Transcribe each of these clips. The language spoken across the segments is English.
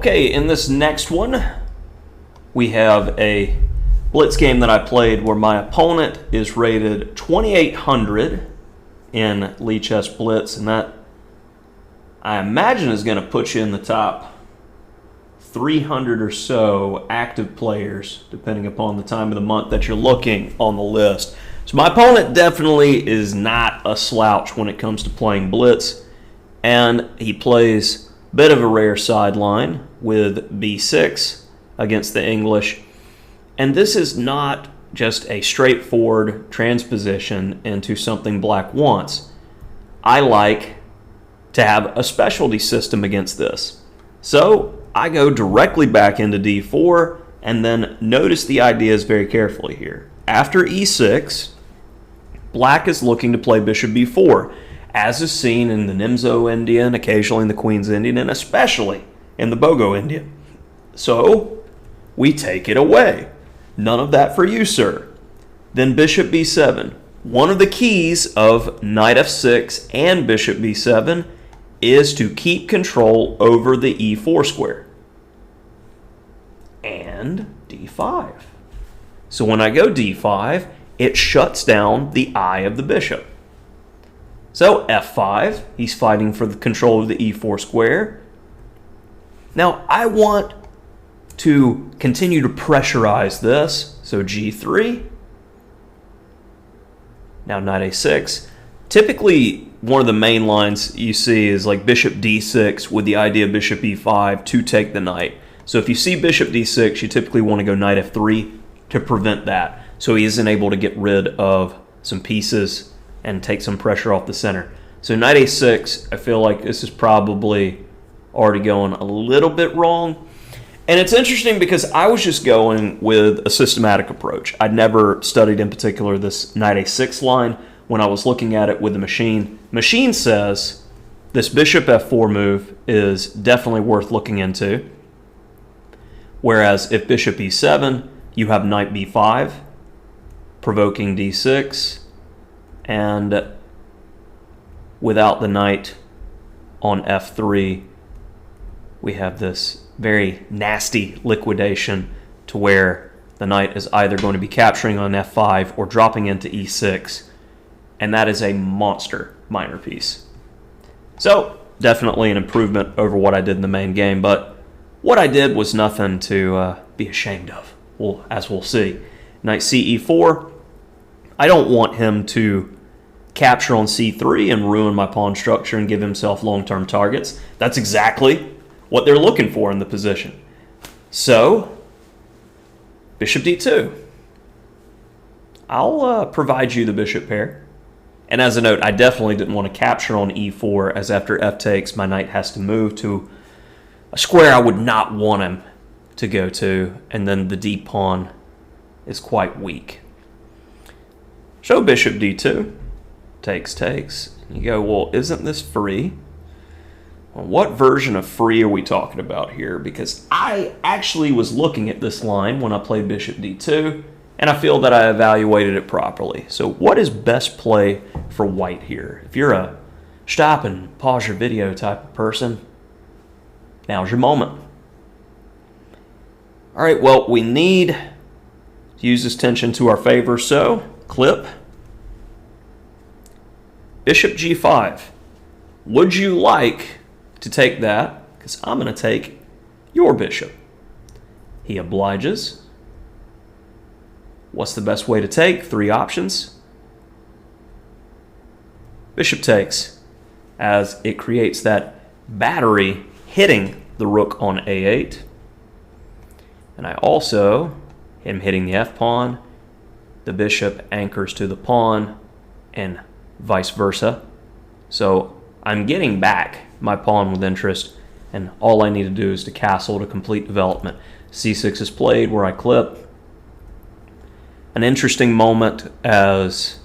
Okay, in this next one, we have a blitz game that I played where my opponent is rated 2,800 in Lichess Blitz, and that I imagine is going to put you in the top 300 or so active players, depending upon the time of the month that you're looking on the list. So my opponent definitely is not a slouch when it comes to playing blitz, and he plays a bit of a rare sideline with b6 against the English. And this is not just a straightforward transposition into something black wants. I like to have a specialty system against this. So I go directly back into d4, and then notice the ideas very carefully here. After e6, black is looking to play bishop b4, as is seen in the Nimzo Indian, occasionally in the Queen's Indian, and especially in the Bogo Indian. So we take it away. None of that for you, sir. Then bishop b7. One of the keys of knight f6 and bishop b7 is to keep control over the e4 square. And d5. So when I go d5, it shuts down the eye of the bishop. So f5, he's fighting for the control of the e4 square. Now I want to continue to pressurize this, so g3. Now knight a6. Typically, one of the main lines you see is like bishop d6 with the idea of bishop e5 to take the knight. So if you see bishop d6, you typically want to go knight f3 to prevent that, so he isn't able to get rid of some pieces and take some pressure off the center. So knight a6, I feel like this is probably already going a little bit wrong. And it's interesting because I was just going with a systematic approach. I'd never studied in particular this knight a6 line when I was looking at it with the machine. Machine says this bishop f4 move is definitely worth looking into. Whereas if bishop e7, you have knight b5, provoking d6, and without the knight on f3, we have this very nasty liquidation to where the knight is either going to be capturing on f5 or dropping into e6, and that is a monster minor piece. So definitely an improvement over what I did in the main game, but what I did was nothing to be ashamed of, well, as we'll see. Knight ce4, I don't want him to capture on c3 and ruin my pawn structure and give himself long-term targets. That's exactly what they're looking for in the position. So, bishop d2. I'll provide you the bishop pair. And as a note, I definitely didn't want to capture on e4, as after f takes, my knight has to move to a square I would not want him to go to, and then the d pawn is quite weak. So bishop d2, takes. You go, well, isn't this free? Well, what version of free are we talking about here? Because I actually was looking at this line when I played bishop d2, and I feel that I evaluated it properly. So what is best play for white here? If you're a stop and pause your video type of person, now's your moment. All right, well, we need to use this tension to our favor, so clip. Bishop g5. Would you like to take that? Because I'm going to take your bishop. He obliges. What's the best way to take? 3 options. Bishop takes, as it creates that battery hitting the rook on a8. And I also am hitting the f-pawn. The bishop anchors to the pawn, and vice versa. So I'm getting back my pawn with interest, and all I need to do is to castle to complete development. c6 is played where I clip. An interesting moment, as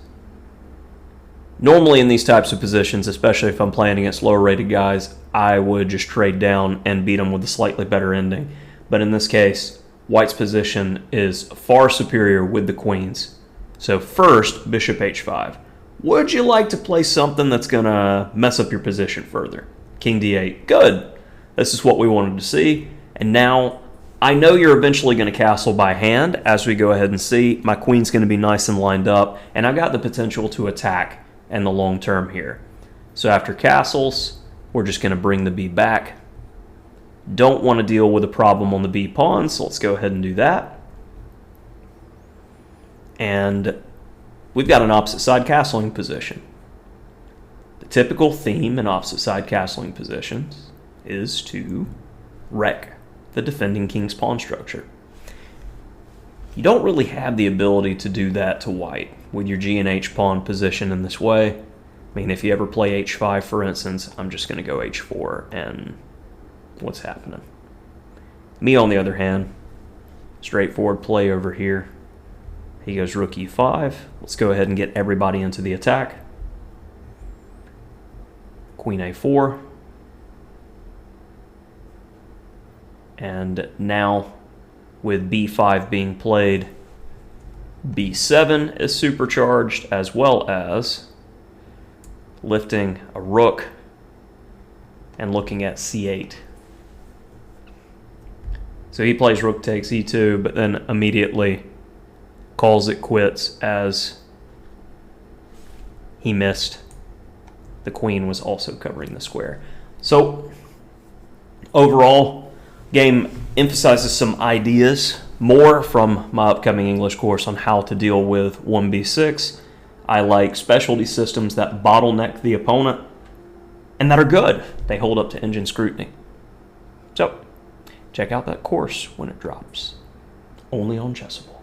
normally in these types of positions, especially if I'm playing against lower rated guys, I would just trade down and beat them with a slightly better ending. But in this case, white's position is far superior with the queens. So first, bishop h5. Would you like to play something that's going to mess up your position further? King d8. Good. This is what we wanted to see. And now I know you're eventually going to castle by hand. As we go ahead and see, my queen's going to be nice and lined up, and I've got the potential to attack in the long term here. So after castles, we're just going to bring the b back. Don't want to deal with a problem on the b pawn, so let's go ahead and do that. And we've got an opposite side castling position. The typical theme in opposite side castling positions is to wreck the defending king's pawn structure. You don't really have the ability to do that to white with your g and h pawn position in this way. I mean, if you ever play h5, for instance, I'm just going to go h4, and what's happening? Me, on the other hand, straightforward play over here. He goes rook e5. Let's go ahead and get everybody into the attack. Queen a4. And now, with b5 being played, b7 is supercharged, as well as lifting a rook and looking at c8. So he plays rook takes e2, but then immediately calls it quits as he missed. The queen was also covering the square. So overall, game emphasizes some ideas more from my upcoming English course on how to deal with 1b6. I like specialty systems that bottleneck the opponent and that are good. They hold up to engine scrutiny. So check out that course when it drops. Only on Chessable.